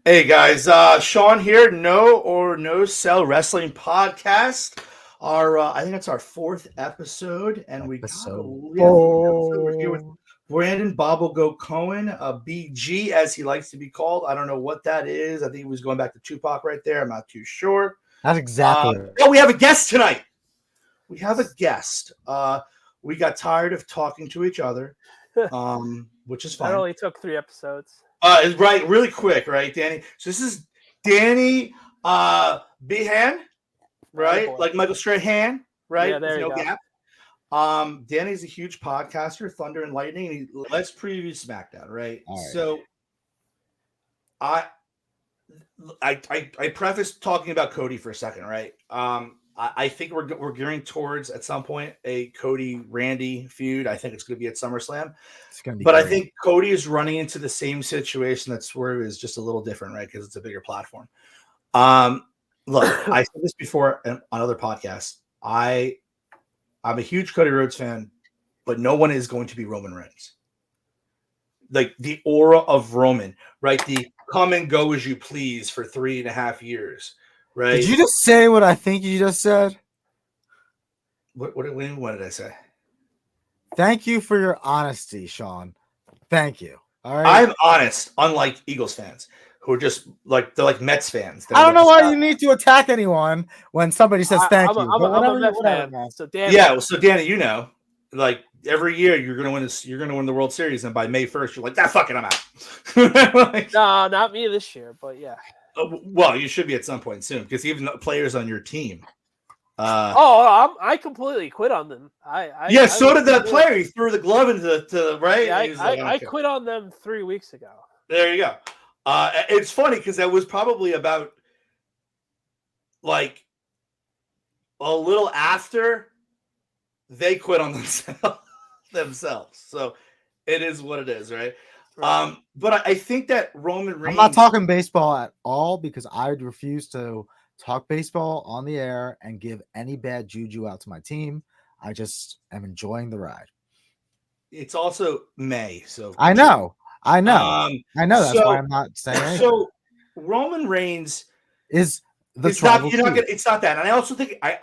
Hey guys, Sean here. No Sell Wrestling Podcast. I think it's our fourth episode, and we got we're here with Brandon Bobble Go Cohen, BG as he likes to be called. I don't know what that is. I think he was going back to Tupac right there. I'm not too sure. That's exactly. Oh, we have a guest tonight. We have a guest. We got tired of talking to each other, which is fine. That only took 3 episodes. Right, really quick, right, Danny? So this is Danny Behan, right? Oh, like Michael Strahan, right? Yeah, there There's you no go. gap. Danny's a huge podcaster, Thunder and Lightning. Let's preview SmackDown, right? All right. So I preface talking about Cody for a second, right? I think we're gearing towards at some point a Cody Randy feud. I think it's going to be at SummerSlam. It's gonna be But great. I think Cody is running into the same situation that Swerve is, just a little different, right? Because it's a bigger platform. Look, I said this before on other podcasts. I'm a huge Cody Rhodes fan, but no one is going to be Roman Reigns. Like the aura of Roman, right? The come and go as you please for 3.5 years, right? Did you just say what I think you just said? What did I say? Thank you for your honesty, Sean. Thank you. All right. I'm honest, unlike Eagles fans who are just like they're like Mets fans. I don't know why you need to attack anyone when somebody says thank you. I'm a Mets fan. So Danny, Yeah, well, so Danny, you know, like every year you're gonna win this, you're gonna win the World Series, and by May 1st, you're like, fuck it, I'm out. Like, no, not me this year, but yeah. Well, you should be at some point soon, because even the players on your team. I completely quit on them. So did that player. He threw the glove into the right. Yeah, I quit on them 3 weeks ago. There you go. It's funny because that was probably about like a little after they quit on themselves. So it is what it is, right? But I think that Roman Reigns. I'm not talking baseball at all because I would refuse to talk baseball on the air and give any bad juju out to my team. I just am enjoying the ride. It's also May, so I know. That's why I'm not saying anything. So Roman Reigns is the it's not that. And I also think there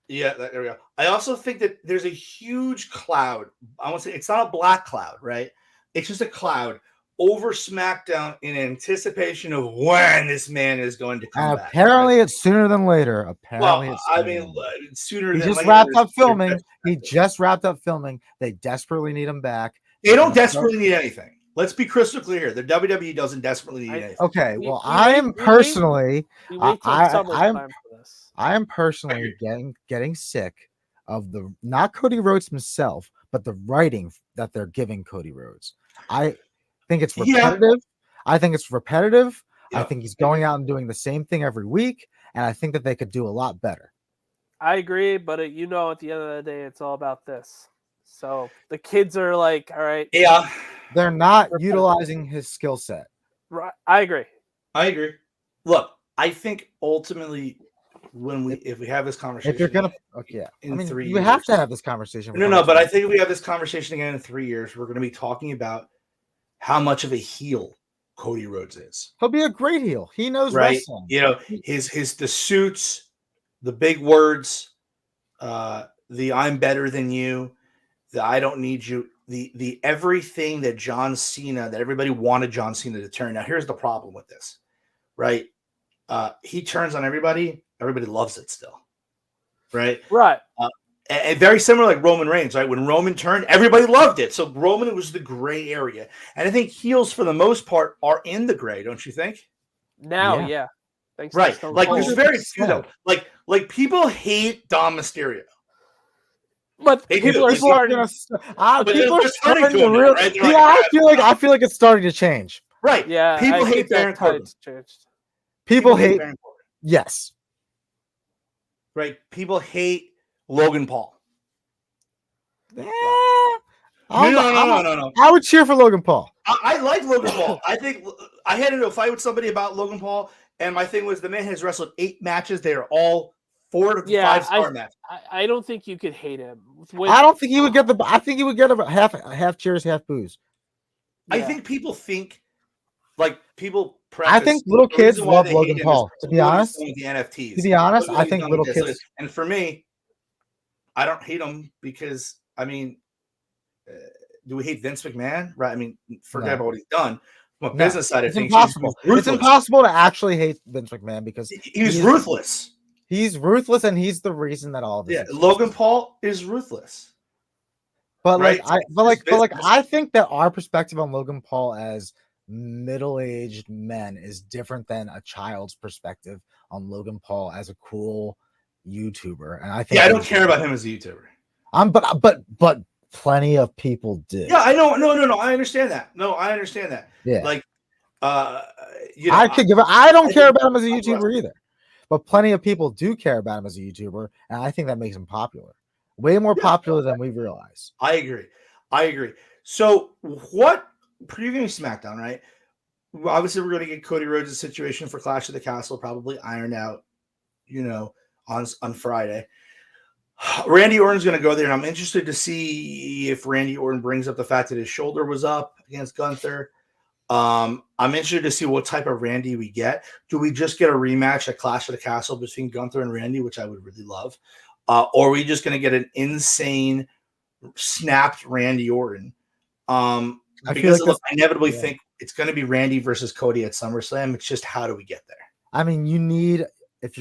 we go. I also think that there's a huge cloud. I won't say it's not a black cloud, right? It's just a cloud over SmackDown in anticipation of when this man is going to come back. Apparently, it's sooner than later. Sooner he than just later. wrapped up filming. He just wrapped up filming. They desperately need him back. They don't desperately need anything. Let's be crystal clear here. The WWE doesn't desperately need anything. Okay, well, I am personally getting sick of the not Cody Rhodes himself, but the writing that they're giving Cody Rhodes. I think it's repetitive. I think he's going out and doing the same thing every week, and I think that they could do a lot better. I agree, but at the end of the day, it's all about this. So the kids are like, all right. Yeah. They're not utilizing his skill set. Right. I agree. Look, I think ultimately if we have this conversation, if you're gonna, in 3 years, you have to have this conversation. No, but I think if we have this conversation again in 3 years, we're going to be talking about how much of a heel Cody Rhodes is. He'll be a great heel. He knows wrestling. You know, the suits, the big words, the I'm better than you, the I don't need you, the everything that John Cena, that everybody wanted John Cena to turn. Now, here's the problem with this, right? He turns on everybody. Everybody loves it still, right? Right. And very similar like Roman Reigns, right? When Roman turned, everybody loved it. So Roman was the gray area. And I think heels, for the most part, are in the gray, don't you think? Now, yeah. Thanks, right. Like, there's very few, though. Like people hate Dom Mysterio. But people are starting. I feel like it's starting to change. Right. Yeah. People hate Baron Corbin. People hate. Yes. Right. People hate Logan Paul. No. I would cheer for Logan Paul. I like Logan Paul. I think I had into a fight with somebody about Logan Paul, and my thing was the man has wrestled 8 matches. They are all 4 to 5-star matches. I don't think you could hate him. I don't think he would get I think he would get a half cheers, half boos. I think people think like people I think little the kids reason why love they hate Logan him is Paul. To be look what he's honest, done with the NFTs. I Look what he's think done with little this. kids. And for me, I don't hate him because I mean, do we hate Vince McMahon? Right? I mean, forget No. about what he's done. From a No, business side of it's things, impossible. he's ruthless. It's impossible to actually hate Vince McMahon because He's ruthless. He's ruthless, and he's the reason that all of this. Yeah, exists. Logan Paul is ruthless. But right? I think that our perspective on Logan Paul as middle-aged men is different than a child's perspective on Logan Paul as a cool YouTuber. And I think I don't care about him as a YouTuber. But plenty of people did. Yeah, I know. No. I understand that. Yeah. Like, I don't care about him as a YouTuber either. But plenty of people do care about him as a YouTuber, and I think that makes him popular. Way more popular than we realize. I agree. So what previewing SmackDown, right? Obviously, we're going to get Cody Rhodes' situation for Clash of the Castle probably ironed out, on Friday. Randy Orton's going to go there, and I'm interested to see if Randy Orton brings up the fact that his shoulder was up against Gunther. I'm interested to see what type of Randy we get. Do we just get a rematch at Clash of the Castle between Gunther and Randy, which I would really love? Or are we just going to get an insane snapped Randy Orton? Because I inevitably think it's going to be Randy versus Cody at SummerSlam. It's just how do we get there? I mean, if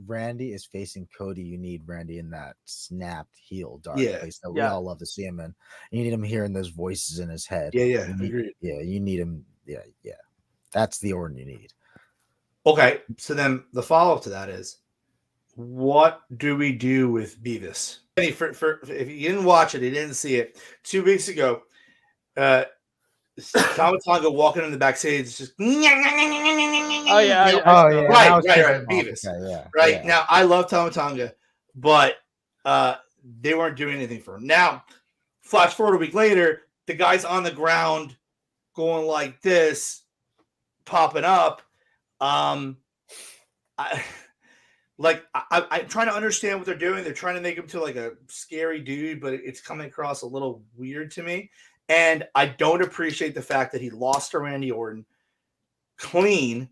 Randy is facing Cody, you need Randy in that snapped heel dark place that we all love to see him in. You need him hearing those voices in his head. Agreed. You need him. Yeah. That's the Orton you need. Okay, so then the follow-up to that is, what do we do with Beavis? If you didn't watch it, you didn't see it. 2 weeks ago, Tama Tonga walking in the backstage, just right, Beavis. Now, I love Tama Tonga, but they weren't doing anything for him. Now, flash forward a week later, the guy's on the ground going like this, popping up. I'm trying to understand what they're doing. They're trying to make him to like a scary dude, but it's coming across a little weird to me. And I don't appreciate the fact that he lost to Randy Orton clean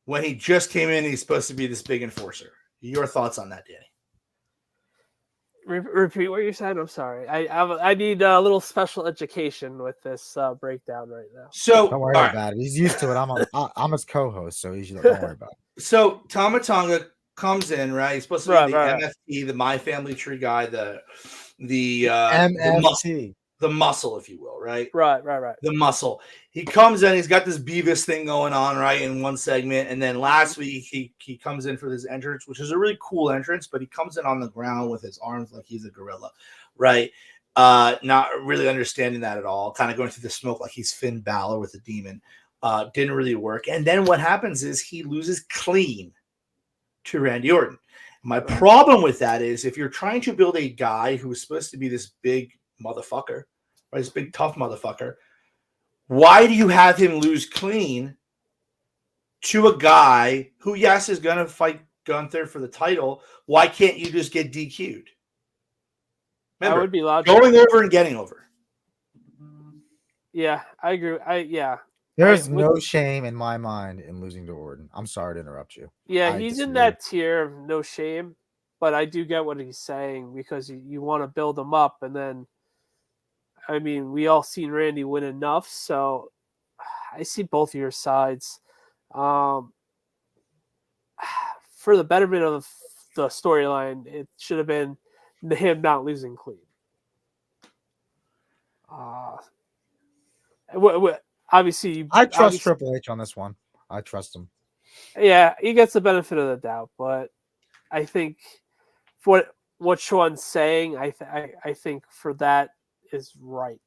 when he just came in and he's supposed to be this big enforcer. Your thoughts on that, Danny? Repeat what you said. I'm sorry. I need a little special education with this breakdown right now. So don't worry about it. He's used to it. I'm his co-host, so don't worry about it. So Tama Tonga comes in, right? He's supposed to be MFT, the My Family Tree guy, the MFT. The muscle, if you will, right? Right. The muscle. He comes in, he's got this Beavis thing going on, right, in one segment. And then last week, he comes in for this entrance, which is a really cool entrance, but he comes in on the ground with his arms like he's a gorilla, right? Not really understanding that at all. Kind of going through the smoke like he's Finn Balor with a demon. Didn't really work. And then what happens is he loses clean to Randy Orton. My problem with that is if you're trying to build a guy who is supposed to be this big motherfucker, right, this big tough motherfucker, why do you have him lose clean to a guy who, yes, is going to fight Gunther for the title? Why can't you just get DQ'd? Remember, that would be logical. Going over and getting over. Yeah, I agree. There's no shame in my mind in losing to Orton. I'm sorry to interrupt you. Yeah, he's in that tier of no shame, but I do get what he's saying because you want to build him up. And then, I mean, we all seen Randy win enough, so I see both of your sides. For the betterment of the storyline, it should have been him not losing clean. Obviously, I trust Triple H on this one. I trust him. Yeah, he gets the benefit of the doubt, but I think for what Sean's saying, I think for that is right.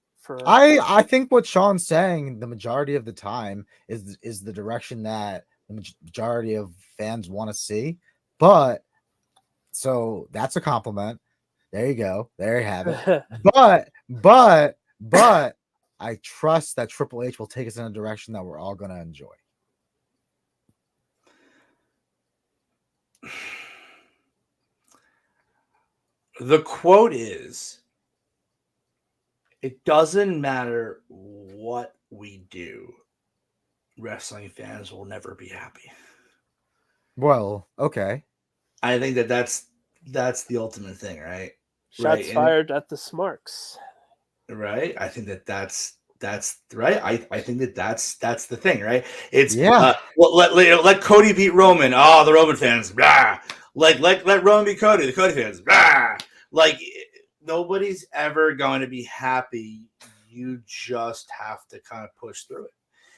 I think what Sean's saying the majority of the time is the direction that the majority of fans want to see. But so that's a compliment. There you go. There you have it. but I trust that Triple H will take us in a direction that we're all going to enjoy. The quote is, it doesn't matter what we do. wrestling fans will never be happy. Well, okay. I think that's the ultimate thing, right? Shots fired at the Smarks. Right. I think that's right. I think that's the thing, right? It's let Cody beat Roman. Oh, the Roman fans, blah. Let Roman beat Cody. The Cody fans, blah. Like nobody's ever going to be happy. You just have to kind of push through it.